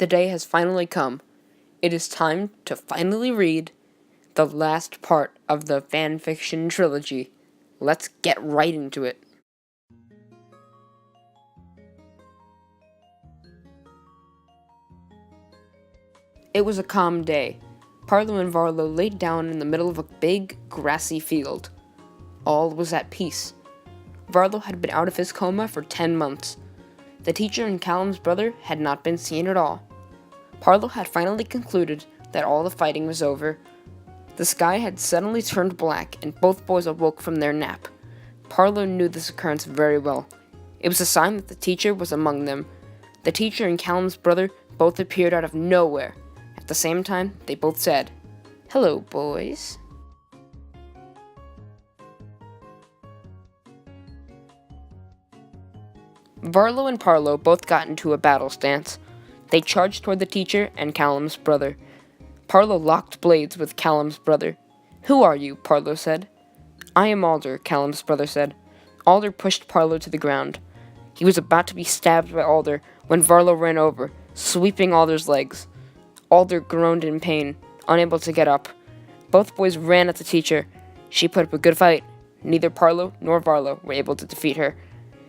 The day has finally come. It is time to finally read the last part of the Fanfiction trilogy. Let's get right into it. It was a calm day. Varlo and Varlo laid down in the middle of a big, grassy field. All was at peace. Varlo had been out of his coma for 10 months. The teacher and Callum's brother had not been seen at all. Varlo had finally concluded that all the fighting was over. The sky had suddenly turned black, and both boys awoke from their nap. Varlo knew this occurrence very well. It was a sign that the teacher was among them. The teacher and Callum's brother both appeared out of nowhere. At the same time, they both said, "Hello, boys." Varlo and Varlo both got into a battle stance. They charged toward the teacher and Callum's brother. Varlo locked blades with Callum's brother. "Who are you?" Varlo said. "I am Alder," Callum's brother said. Alder pushed Varlo to the ground. He was about to be stabbed by Alder when Varlo ran over, sweeping Alder's legs. Alder groaned in pain, unable to get up. Both boys ran at the teacher. She put up a good fight. Neither Varlo nor Varlo were able to defeat her.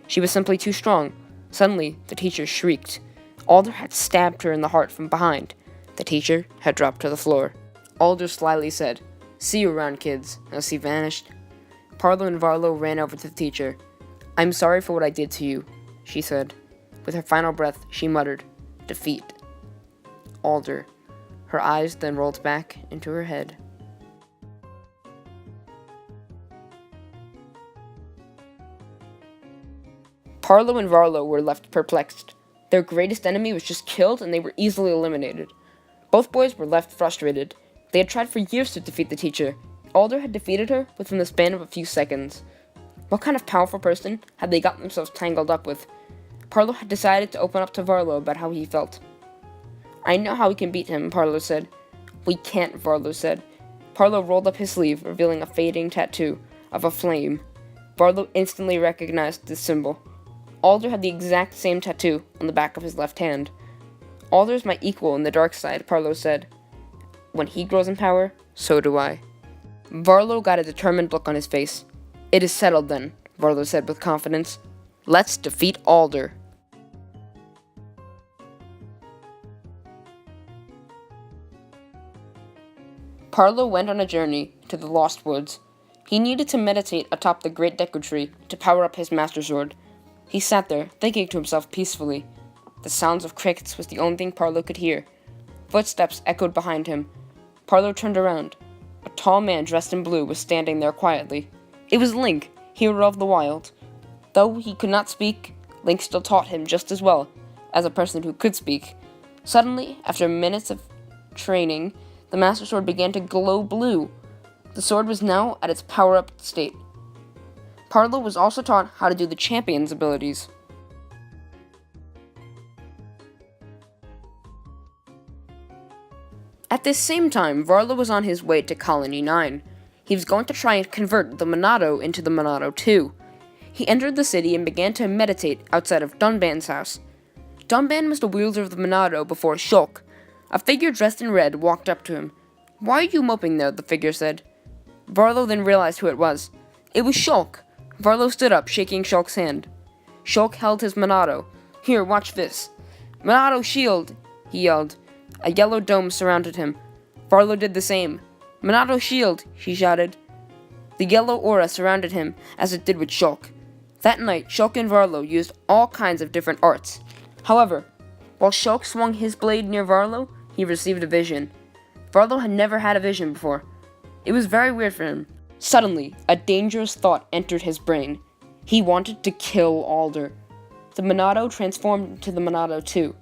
She was simply too strong. Suddenly, the teacher shrieked. Alder had stabbed her in the heart from behind. The teacher had dropped to the floor. Alder slyly said, "See you around, kids," as he vanished. Varlo and Varlo ran over to the teacher. "I'm sorry for what I did to you," she said. With her final breath, she muttered, "Defeat." Alder. Her eyes then rolled back into her head. Varlo and Varlo were left perplexed. Their greatest enemy was just killed and they were easily eliminated. Both boys were left frustrated. They had tried for years to defeat the teacher. Alder had defeated her within the span of a few seconds. What kind of powerful person had they gotten themselves tangled up with? Varlo had decided to open up to Varlo about how he felt. "I know how we can beat him," Varlo said. "We can't," Varlo said. Varlo rolled up his sleeve, revealing a fading tattoo of a flame. Varlo instantly recognized this symbol. Alder had the exact same tattoo on the back of his left hand. "Alder is my equal in the dark side," Varlo said. "When he grows in power, so do I." Varlo got a determined look on his face. "It is settled then," Varlo said with confidence. "Let's defeat Alder." Varlo went on a journey to the Lost Woods. He needed to meditate atop the great Deku Tree to power up his Master Sword. He sat there, thinking to himself peacefully. The sounds of crickets was the only thing Varlo could hear. Footsteps echoed behind him. Varlo turned around. A tall man dressed in blue was standing there quietly. It was Link, hero of the wild. Though he could not speak, Link still taught him just as well as a person who could speak. Suddenly, after minutes of training, the Master Sword began to glow blue. The sword was now at its power-up state. Varlo was also taught how to do the champion's abilities. At this same time, Varlo was on his way to Colony 9. He was going to try and convert the Monado into the Monado 2. He entered the city and began to meditate outside of Dunban's house. Dunban was the wielder of the Monado before Shulk. A figure dressed in red walked up to him. "Why are you moping there?" the figure said. Varlo then realized who it was. It was Shulk. Varlo stood up, shaking Shulk's hand. Shulk held his Monado. "Here, watch this." "Monado shield!" he yelled. A yellow dome surrounded him. Varlo did the same. "Monado shield!" he shouted. The yellow aura surrounded him, as it did with Shulk. That night, Shulk and Varlo used all kinds of different arts. However, while Shulk swung his blade near Varlo, he received a vision. Varlo had never had a vision before. It was very weird for him. Suddenly, a dangerous thought entered his brain. He wanted to kill Alder. The Monado transformed into the Monado 2.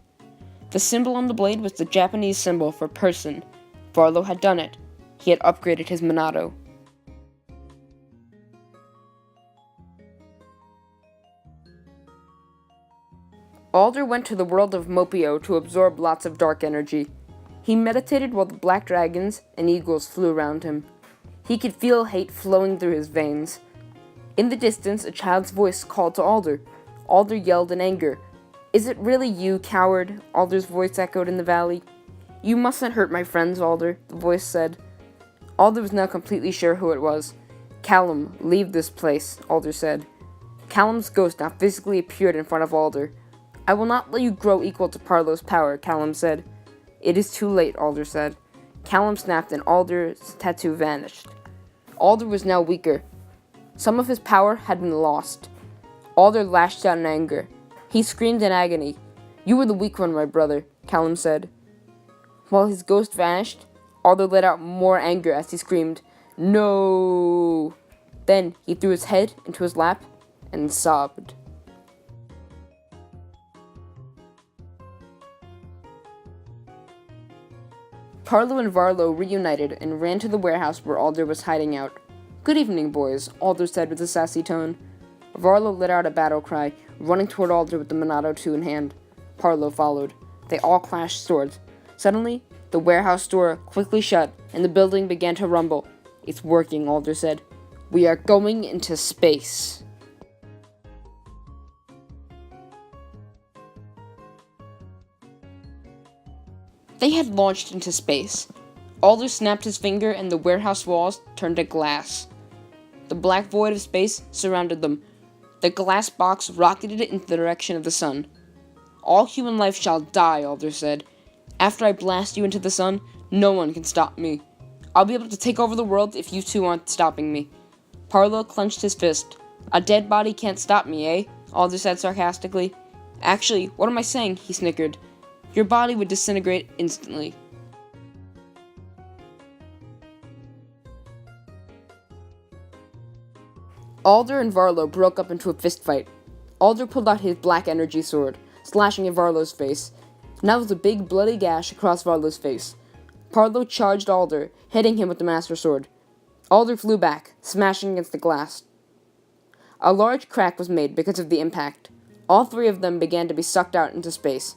The symbol on the blade was the Japanese symbol for person. Varlo had done it. He had upgraded his Monado. Alder went to the world of Mopio to absorb lots of dark energy. He meditated while the black dragons and eagles flew around him. He could feel hate flowing through his veins. In the distance, a child's voice called to Alder. Alder yelled in anger. Is it really you, coward? Alder's voice echoed in the valley. You mustn't hurt my friends, Alder, the voice said. Alder was now completely sure who it was. Callum, leave this place, Alder said. Callum's ghost now physically appeared in front of Alder. I will not let you grow equal to Parlo's power, Callum said. It is too late, Alder said. Callum snapped and Alder's tattoo vanished. Alder was now weaker. Some of his power had been lost. Alder lashed out in anger. He screamed in agony. You were the weak one, my brother, Callum said. While his ghost vanished, Alder let out more anger as he screamed, No! Then he threw his head into his lap and sobbed. Parlo and Varlo reunited and ran to the warehouse where Alder was hiding out. Good evening, boys, Alder said with a sassy tone. Varlo let out a battle cry, running toward Alder with the Monado 2 in hand. Parlo followed. They all clashed swords. Suddenly, the warehouse door quickly shut, and the building began to rumble. It's working, Alder said. We are going into space. They had launched into space. Alder snapped his finger and the warehouse walls turned to glass. The black void of space surrounded them. The glass box rocketed in the direction of the sun. All human life shall die, Alder said. After I blast you into the sun, no one can stop me. I'll be able to take over the world if you two aren't stopping me. Parlo clenched his fist. A dead body can't stop me, eh? Alder said sarcastically. Actually, what am I saying? He snickered. Your body would disintegrate instantly. Alder and Varlo broke up into a fistfight. Alder pulled out his black energy sword, slashing at Varlo's face. Now there was a big bloody gash across Varlo's face. Parlo charged Alder, hitting him with the Master Sword. Alder flew back, smashing against the glass. A large crack was made because of the impact. All three of them began to be sucked out into space.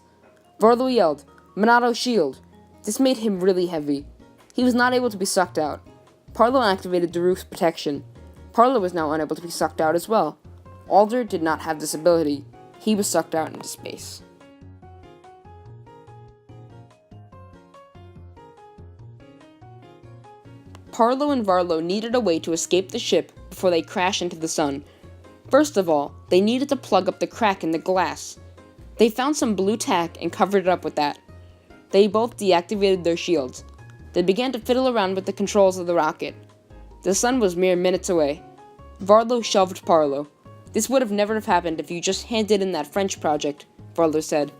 Varlo yelled, Monado shield! This made him really heavy. He was not able to be sucked out. Parlo activated Daruk's protection. Parlo was now unable to be sucked out as well. Alder did not have this ability. He was sucked out into space. Parlo and Varlo needed a way to escape the ship before they crashed into the sun. First of all, they needed to plug up the crack in the glass. They found some blue tack and covered it up with that. They both deactivated their shields. They began to fiddle around with the controls of the rocket. The sun was mere minutes away. Varlo shoved Parlo. This would have never have happened if you just handed in that French project, Varlo said.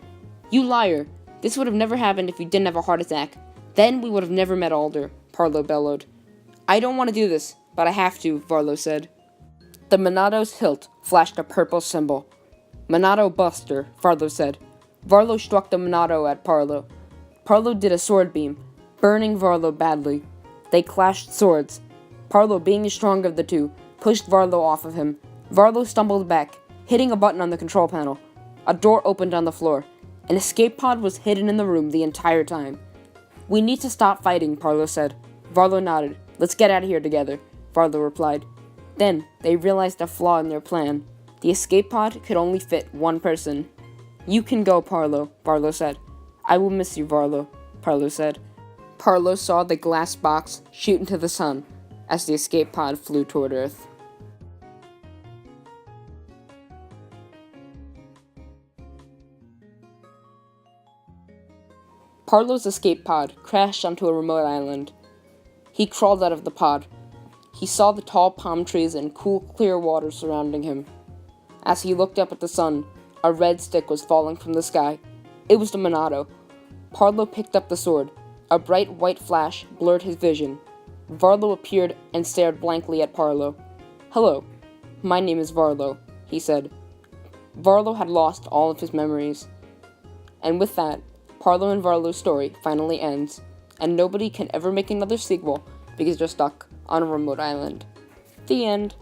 You liar! This would have never happened if you didn't have a heart attack. Then we would have never met Alder, Parlo bellowed. I don't want to do this, but I have to, Varlo said. The Monado's hilt flashed a purple symbol. Monado Buster, Varlo said. Varlo struck the Monado at Parlo. Parlo did a sword beam, burning Varlo badly. They clashed swords. Parlo, being the stronger of the two, pushed Varlo off of him. Varlo stumbled back, hitting a button on the control panel. A door opened on the floor. An escape pod was hidden in the room the entire time. We need to stop fighting, Parlo said. Varlo nodded. Let's get out of here together, Varlo replied. Then, they realized a flaw in their plan. The escape pod could only fit one person. You can go, Parlo, Varlo said. I will miss you, Varlo, Parlo said. Parlo saw the glass box shoot into the sun as the escape pod flew toward Earth. Parlo's escape pod crashed onto a remote island. He crawled out of the pod. He saw the tall palm trees and cool, clear water surrounding him. As he looked up at the sun, a red stick was falling from the sky. It was the Monado. Parlo picked up the sword. A bright white flash blurred his vision. Varlo appeared and stared blankly at Parlo. Hello, my name is Varlo, he said. Varlo had lost all of his memories. And with that, Parlo and Varlo's story finally ends, and nobody can ever make another sequel because they're stuck on a remote island. The end.